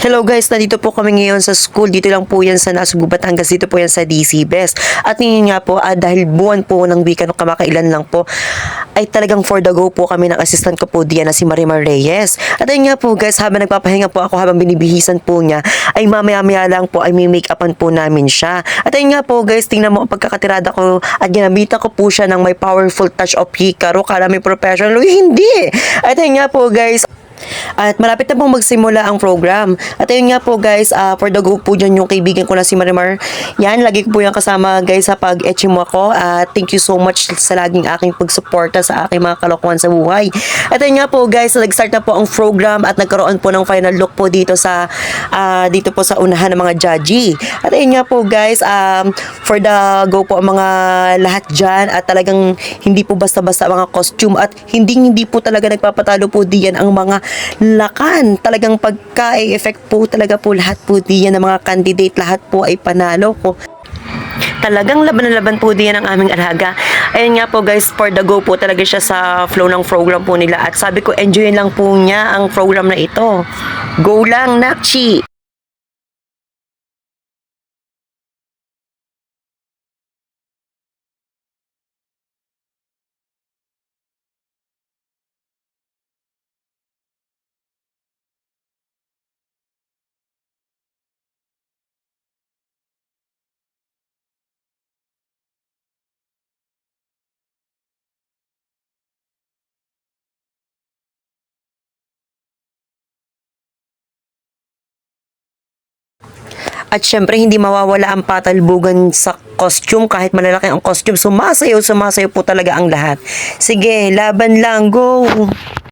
Hello guys, nandito po kami ngayon sa school. Dito lang po yan sa Nasugbu, Batangas. Dito po yan sa DC Best. At ngayon nga po, dahil buwan po ng weekend, kamakailan lang po, ay talagang for the go po kami ng assistant ko po diyan na si Marimar Reyes. At ayun nga po guys, habang nagpapahinga po ako, habang binibihisan po niya, ay mamaya-maya lang po ay may make-upan po namin siya. At ayun nga po guys, tingnan mo ang pagkakatirada ko at ginamitan ko po siya ng may powerful touch of Hikaru. Kala may professional, hindi! At ayun nga po guys, at malapit na pong magsimula ang program. At ayun nga po guys, for the go po dyan yung kaibigan ko na si Marimar. Yan, lagi ko po yung kasama guys sa pag-etchi mo ako. At thank you so much sa laging aking pagsuporta sa aking mga kalokohan sa buhay. At ayun nga po guys, nag-start na po ang program at nagkaroon po ng final look po dito po sa unahan ng mga judge. At ayun nga po guys, for the go po ang mga lahat dyan at talagang hindi po basta-basta mga costume at hindi po talaga nagpapatalo po diyan ang mga lakan. Talagang pagka-effect po talaga po lahat po diyan ng mga candidate, lahat po ay panalo ko. Talagang laban na laban po diyan ang aming alaga. Ayun nga po guys, for the go po talaga siya sa flow ng program po nila at sabi ko enjoyin lang po niya ang program na ito. Go lang, Nakchi! At syempre, hindi mawawala ang patalbugan sa costume. Kahit malalaki ang costume, sumasayaw po talaga ang lahat. Sige, laban lang, go!